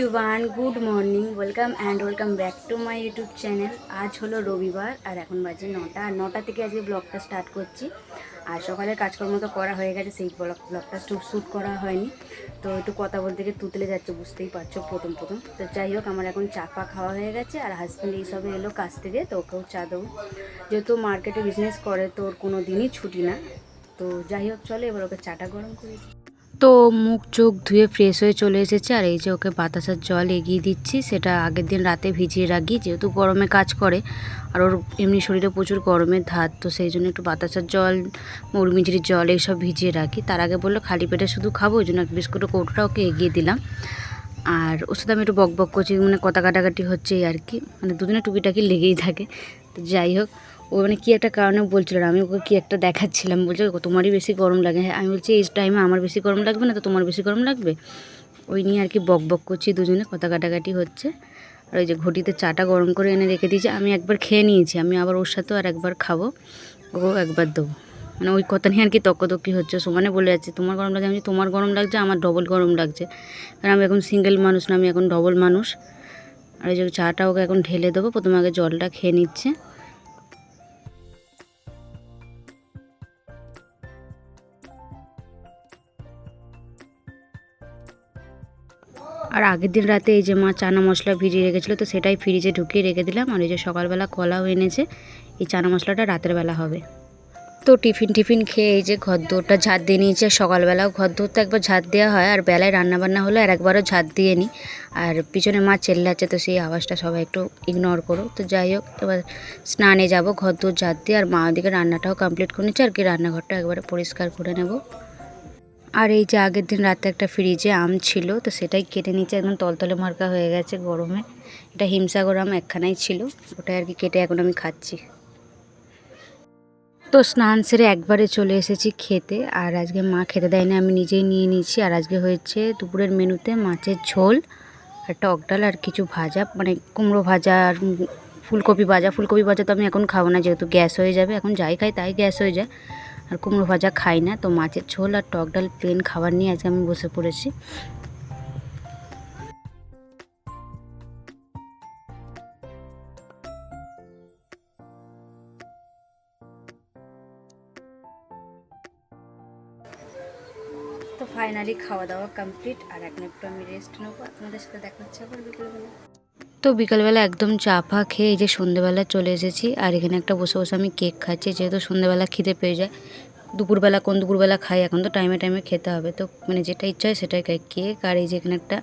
Everyone, good morning, welcome back to my YouTube channel. আজ হলো রবিবার আর এখন বাজে 9টা। আর 9টা থেকে আজকে ব্লগটা স্টার্ট করছি। আর সকালের কাজকর্ম তো করা হয়ে গেছে, সেই ব্লগটা শ্যুট করা হয়নি। তো একটু কথা বলতে গিয়ে তুতলে যাচ্ছে, বুঝতেই পারছো প্রথম। তো যাই হোক, আমার এখন চা পা খাওয়া হয়ে গেছে। আর হাজব্যান্ড এইসবে এলো কাজ থেকে, তো ওকেও চা দেবো। যেহেতু মার্কেটে বিজনেস করে তো ওর কোনো দিনই ছুটি না। তো যাই হোক, চলে এবার ওকে চাটা গরম করে। তো মুখ চোখ ধুয়ে ফ্রেশ হয়ে চলে এসেছে। আর এই যে ওকে বাতাসার জল এগিয়ে দিচ্ছি, সেটা আগের দিন রাতে ভিজিয়ে রাখি, যেহেতু গরমে কাজ করে আর ওর এমনি শরীরে প্রচুর গরমের ধাত, তো সেই জন্য একটু বাতাসার জল, মৌরমিঝির জল এইসব ভিজিয়ে রাখি। তার আগে বললো খালি পেটে শুধু খাবো, ওই জন্য বিস্কুটের কৌটোটা ওকে এগিয়ে দিলাম। আর ওর সাথে আমি একটু বক করছি, মানে কথা কাটাকাটি হচ্ছে আর কি, মানে দুদিনে টুকিটাকি লেগেই থাকে। তো যাই হোক, ও মানে কী একটা কারণে বলছিল, আমি ওকে কী একটা দেখাচ্ছিলাম, বলছে তোমারই বেশি গরম লাগে। হ্যাঁ, আমি বলছি এই টাইমে আমার বেশি গরম লাগবে না তো তোমার বেশি গরম লাগবে, ওই নিয়ে আর কি বক করছি, দুজনে কথা কাটাকাটি হচ্ছে। আর ওই যে ঘটিতে চাটা গরম করে এনে রেখে দিয়েছে, আমি একবার খেয়ে নিয়েছি, আমি আবার ওর সাথেও আর একবার খাবো, ওকেও একবার দেবো। মানে ওই কথা নিয়ে আর কি তর্কি হচ্ছে, সমানে বলে যাচ্ছে তোমার গরম লাগছে, আমি তোমার গরম লাগছে, আমার ডবল গরম লাগছে, কারণ আমি এখন সিঙ্গেল মানুষ না, আমি এখন ডবল মানুষ। আর এই যে চাটা ওকে এখন ঢেলে দেবো, প্রথমে আগে জলটা খেয়ে নিচ্ছে। আর আগের দিন রাতে এই যে মা চানা মশলা ভিজিয়ে রেখেছিলো, তো সেটাই ফ্রিজে ঢুকিয়ে রেখে দিলাম। আর এই যে সকালবেলা কলাও এনেছে, এই চানা মশলাটা রাতের বেলা হবে। তো টিফিন খেয়ে এই যে ঘর দৌড়টা ঝাঁট দিয়ে নিয়েছে। সকালবেলাও ঘর দৌড়টা একবার ঝাঁট দেওয়া হয়, আর বেলায় রান্নাবান্না হলে আর একবারও ঝাঁট দিয়ে নিই। আর পিছনে মা চেল্লাচ্ছে, তো সেই আওয়াজটা সবাই একটু ইগনোর করো। তো যাই হোক, এবার স্নানে যাব, ঘর দৌড় ঝাঁট দিয়ে, আর মা ওদিকে রান্নাটাও কমপ্লিট করে নিচ্ছে আর কি, রান্নাঘরটা একবারে পরিষ্কার করে নেব। আর এই যে আগের দিন রাতে একটা ফ্রিজে আম ছিল, তো সেটাই কেটে নিচ্ছে, একদম তলতলে মার্কা হয়ে গেছে গরমে। এটা হিমসাগর আম একখানাই ছিল, ওটাই আর কি কেটে এখন আমি খাচ্ছি। তো স্নান সেরে একবারে চলে এসেছি খেতে। আর আজকে মা খেতে দেয়নি, আমি নিজেই নিয়ে নিয়েছি। আর আজকে হয়েছে দুপুরের মেনুতে মাছের ঝোল আর টক ডাল আর কিছু ভাজা, মানে কুমড়ো ভাজা আর ফুলকপি ভাজা তো আমি এখন খাবো না, যেহেতু গ্যাস হয়ে যাবে, এখন যাই খাই তাই গ্যাস হয়ে যায়। আর কুমড়ো ভাজা খাই না, তো মাছের ঝোল আর টক ডাল প্লেন খাবার নিয়ে আজকে আমি বসে পড়েছি। তো ফাইনালি খাওয়া দাওয়া কমপ্লিট, আর এখন একটু আমি রেস্ট নেবো। আপনাদের সাথে দেখা হচ্ছে আবার বিকেলবেলা। তো বিকালবেলা একদম চা ফা খেয়ে এই যে সন্ধ্যেবেলা চলে এসেছি। আর এখানে একটা বসে আমি কেক খাচ্ছি, যেহেতু সন্ধ্যেবেলা খিদে পেয়ে যায়। দুপুরবেলা খাই, এখন তো টাইমে খেতে হবে, তো মানে যেটা ইচ্ছা হয় সেটাই খাই। কেক আর এই যে এখানে একটা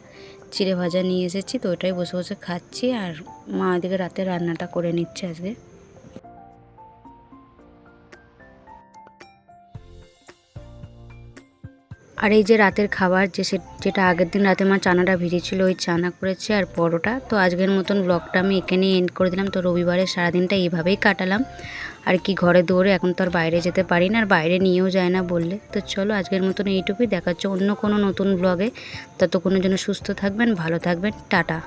চিড়ে ভাজা নিয়ে এসেছি, তো ওটাই বসে খাচ্ছি। আর মা এদিকে রাতে রান্নাটা করে নিচ্ছে আজকে। আর এই যে রাতের খাবার, যেটা আগের দিন রাতে মা চানাটা ভিজেছিল, ওই চানা করেছে আর পরোটা। তো আজকের মতন ব্লগটা আমি এখানেই এন্ড করে দিলাম। তো রবিবারের সারাদিনটা এইভাবেই কাটালাম আর কি, ঘরে দৌড়ে। এখন তো আর বাইরে যেতে পারি না, আর বাইরে নিয়েও যায় না বললে। তো চলো আজকের মতন এইটুকুই, দেখা হচ্ছে অন্য কোনো নতুন ব্লগে। ততক্ষণের জন্য সুস্থ থাকবেন, ভালো থাকবেন, টাটা।